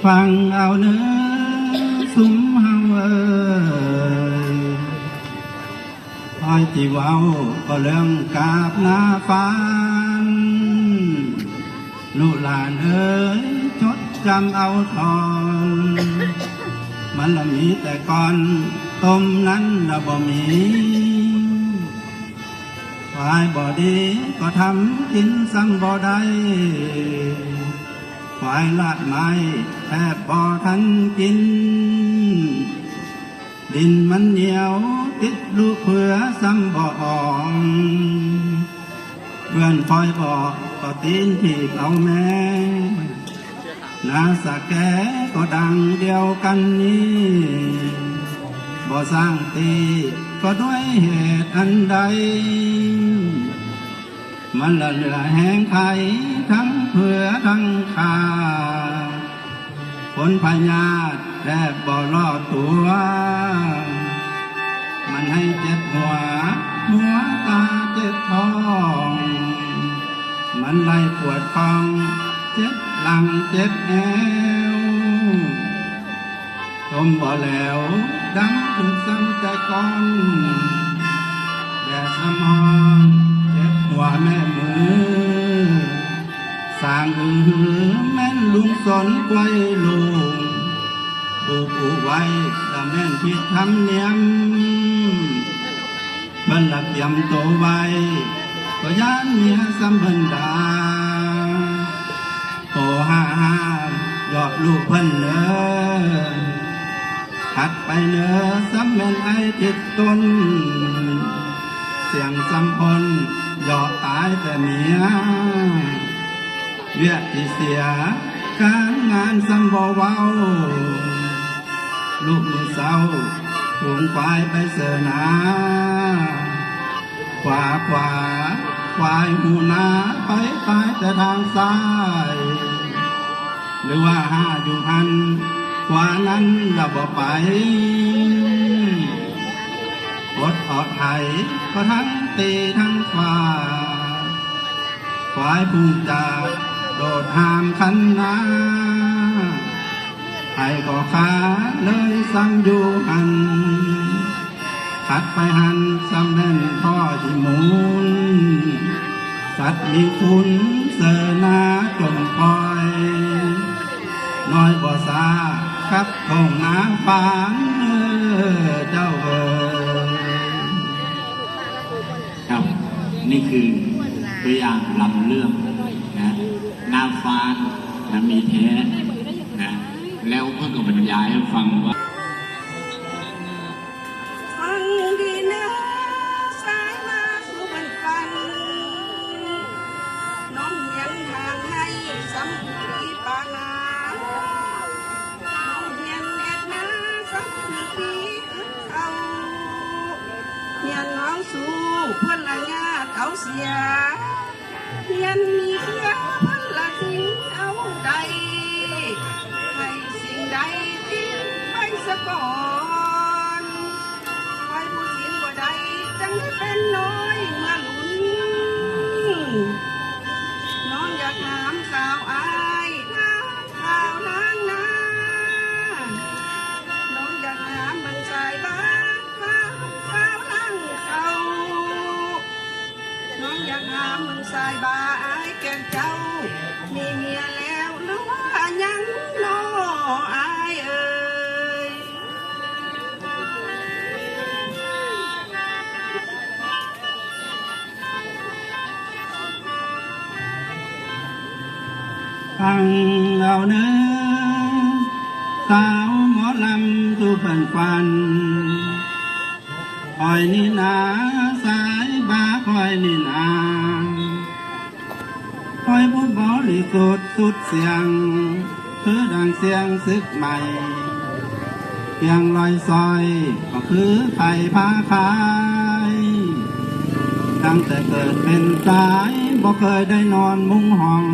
ฟังเอาเนื้อสุมเฮาคอยที่เว้าก็เรื่องกาบหน้าฟันลูกหลานเอ๋ยจดจำเอาทอนมันละมีแต่ก่อนต้มนั้นละบ่มีควายบ่ดีก็ทำกินซ้ำบ่ได้ควายลาดไม้แทบบ่ทันกินดินมันเหนียวติดลูกเผือซ้ำบ่อ่อนเพื่อนคอยบอกก็ตีนที่เอาแม่นาสะแกก็ดังเดียวกันนี้บ่สร้างตีก็ด้วยเหตุอันใดมันละเหลือแห้งไขทั้งเผือทั้งขาผลพญาตแทบบ่รอดตัวมันให้เจ็บหัวตาเจ็บท้องมันไล่ปวดท้องเจ็บหลังเจ็บแอวทมบ่แล้วดังถึงซ้ำแต่ก่อนแดดสมอนเจ็บหัวแม่มือสร้างแม่นลุงสนไกวลุงปูไว้ละแม่นที่ทำเนียมบันหลักยำโตไว้ก็ย่านเมียสัมพันดาโอฮ่ายอดลูกเพิ่นเนอถัดไปเนอซ้ำแม่นไอติดต้นเสียงซ้ำพลยอดตายแต่เมียเวียดที่เสียการงานซ้ำบ่เว้าลูกมือเศร้าถุงควายไปเสนาขวาควายหูนาไปตายแต่ทางซ้ายหรือว่าห้าอยู่หันกว่านั้นเราบ่ไปอดอดไห้ก็ทั้งตีทั้งฝ่าควายพุ่งจากโดดหามคันนาไห้ก็ขาเลยซ้ำอยู่หันขัดไปหันซ้ำแน่นพ่อที่หมุนสัตว์มีคุณเสนาจมคอยน้อยบ่ซาครับของน้ำฟางเจ้าครับนี่คือตัวอย่างลำเรื่องนะน้ำฟางนะมีแท้นะแล้วเพื่อนก็บรรยายให้ฟังว่าฟังดีนะสายมาสู่บรรฟันน้องเหียนทางให้สัมผัสปานาน้องเหียนเอ็ดนาสัมผัสเขาเหียนน้องสู้เพื่อนละญาติเขาเสียเหียนมีเพื่อนเพื่อนละทิ้งเอาใดให้สิ่งใดทิ้งไปซะก่อนไว้ผู้สิ้นบ่ได้จังได้เป็นน้อยเมื่อหลุนน้องอยากถามข่าวอายข่าวนางนาน้องอยากถามมันชายบ้านข่าวนั่งเขาน้องอยากถามมันชายบ้านอายแก่เจ้ามีเมียแล้วหรือว่ายังน้ออายเอ่ยฟังเอาเนื้อสาวหมอลำทุกฝันคอยนี่นาสายบาคอยนี่นาคอยผู้บริสุทธิ์สุดเสียงคือดังเสียงซึกใหม่เพียงลอยซอยก็คือไข่พาขายตั้งแต่เกิดเป็นสายบ่เคยได้นอนมุ้งห้อง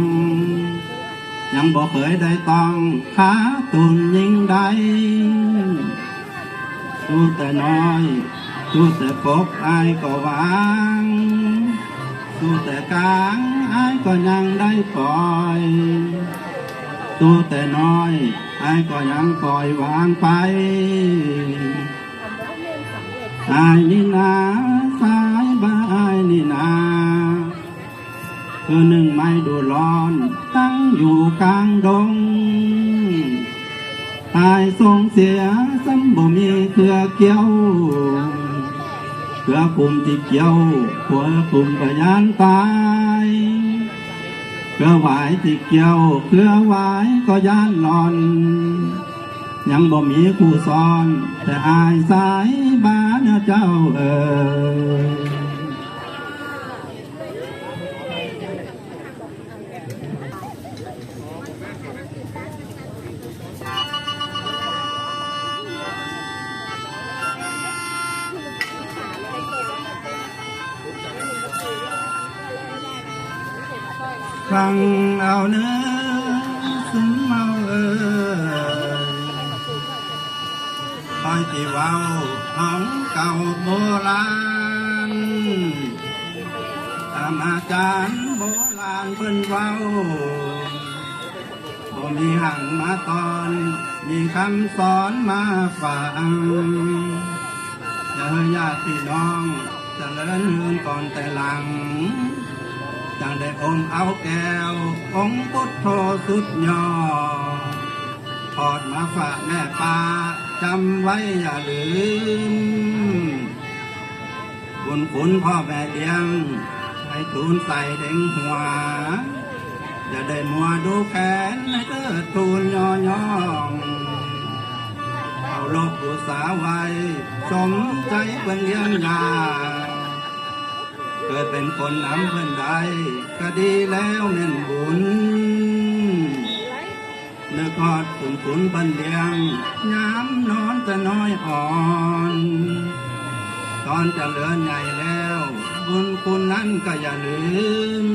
ยังบ่เคยได้ต้องขาตุนยิงใดสู้แต่น้อยสู้แต่กบอายก็วาง สู้แต่กลางอายก็ยังได้ปล่อยสู้แต่น้อยอายก็ยังปล่อยวางไปอายนี่นาสายบ้าอายนี่นาคือหนึ่งไม้ดูร้อนตั้งอยู่กลางดงอายส่งเสียซ้ำบ่มีเครือเกี่ยวเครือคุมที่เกี่ยวหัวคุมพยานตายเครือหวายที่เกี่ยวเครือหวายก็ยานหลอนยังบ่มีคู่ซ้อนแต่อายสายบ้านเจ้าฟังเอาเนื้อซึมเอาคอยที่เว้าของเก่าโบราณตามอาจารย์โบราณเพิ่นเว้าบ่มีหังมาตอนมีคำสอนมาฟังญาติพี่น้องเจริญเรือนก่อนแต่หลังจังได้อมเอาแก้วองค์พุทโธสุดยอดทอดมาฝากแม่ป้าจำไว้อย่าลืมคุณพ่อแม่เลี้ยงให้ทูลใส่เด้งหัวอย่าได้มัวดูแขนให้เธอทูลย่องเอาลบอุตสาไว้สมใจเป็นเลี้ยงยาเกิดเป็นคนนำเพื่อนใดก็ดีแล้วเน่นบุญเนื้อทอดขุนเพิ่นเลี้ยงย้ำนอนแต่น้อยอ่อนตอนจะเหลือใหญ่แล้วบุญคุณนั้นก็อย่าลืม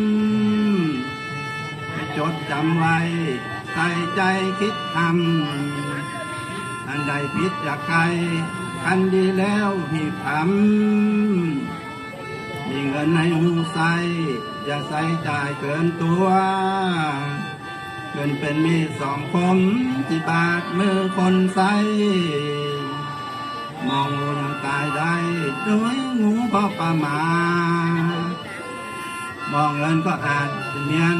ให้จดจำไว้ใส่ใจคิดทำอันใดผิดจากใครอันดีแล้วหีบทำมีเงินในหูใส่อย่าใส่จ่ายเกินตัวเงินเป็นมีดสองคมที่บาดมือคนใส่มองงูยังตายได้โดยงูเพราะประมาทมองเงินก็อาจเมียน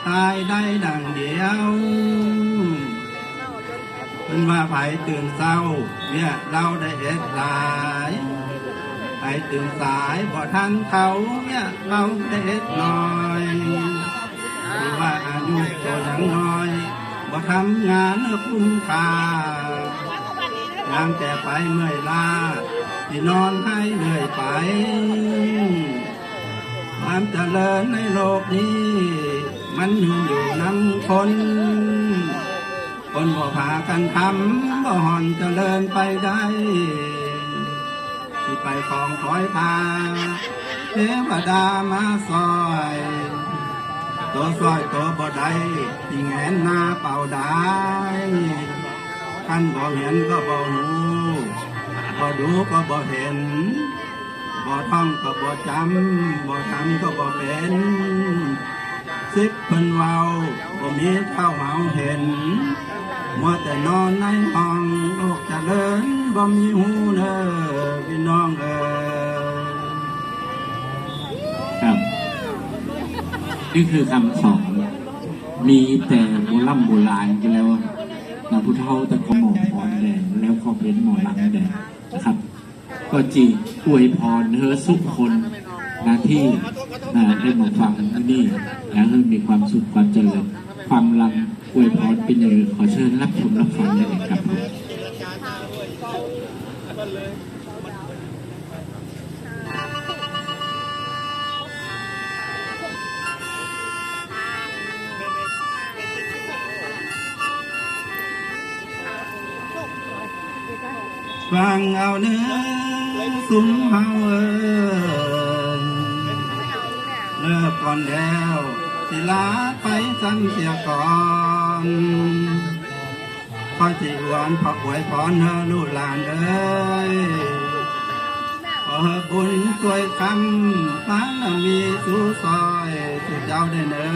ตายได้ดังเดียวเป็นว่าไผตื่นเศร้าเนี่ยเราได้เอ็ดหลายไผตื่นสายพอทันเขาเนี่ยเราได้เอ็ดน้อยคือว่าอายุตัวยังน้อยบ่ทำงานคุ้มค่ายามแต่ไปเมื่อยล้าที่นอนให้เหนื่อยไปความเจริญในโลกนี้มันอยู่นำคนบ่พากันทำบ่ห่อนเจริญไปได้ที่ไปของคอยพาเทวดามาซอยตัวซอยตัวบ่ได้ที่แงนหน้าเป่าได้ท่านบ่เห็นก็บ่หูบ่ดูก็บ่เห็นบ่ท่องก็บ่จำบ่ทำก็บ่เป็นสิบเพิ่นเว้าบ่มีเท่าเฮาเห็นมัวแต่นอนในห้องโลกเจริญบ่มีหูเด้อพี่น้องครับนี่คือคำสอนมีแต่โบราณกันแล้วนะพุทธเจ้าแต่ก็หมอพรแดงแล้วก็เป็นหมอลำแดงนะครับก็จีอวยพรเธอสุขคนนะที่ได้มาฟังที่นี่แล้วมีความสุขความเจริญความลำอวยพรเป็นอย่างขอเชิญรับชมรับฟังได้เลยครับฟังเอาเนื้อซุ้มเฮาเลิกก่อนแล้วสิลาไปซ้ำเสียก่อนคอยสิหวนพออวยพรเธอลูกหลานเอ้ยขอ บุญช่วยคำพระมีสู้ซอยสุดเจ้าได้เนิ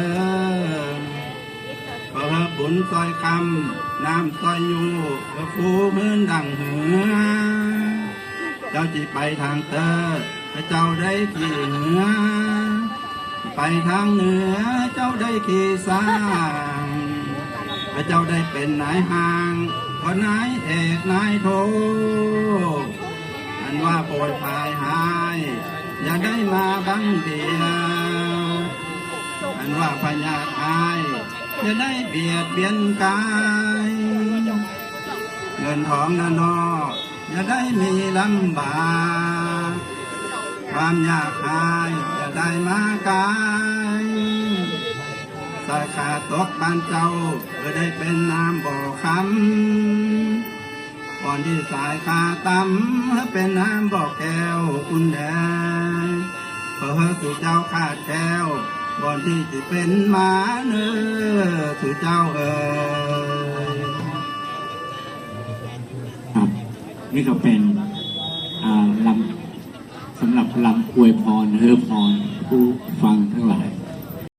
นขอบุญซอยคำน้ำซอยอยู่ก็ฟูเหมือนดังเหือเจ้าจีไปทางเตอพระเจ้าได้ขี่เหนือไปทางเหนือเจ้าได้ขี่สร้างพระเจ้าได้เป็นนายห่างก็นายเอกนายโทอันว่าโปรยภายหายอย่าได้มาบังเดียวอันว่าพญาอายอย่าได้เบียดเบียนกายเงินทองนานาอย่าได้มีลำบากความยากหายอย่าได้มากายสายขาดตกบ้านเจ้าก็ได้เป็นน้ำบ่อคำก่อนที่สายขาต่ำเป็นน้ำบ่อแก้วอุ่นแดงเพื่อสู่เจ้าขาดแก้วก่อนที่จะเป็นหมาเนื้อสู่เจ้าครับนี่ก็เป็นลำสำหรับลำอวยพรเฮอพรผู้ฟังทั้งหลาย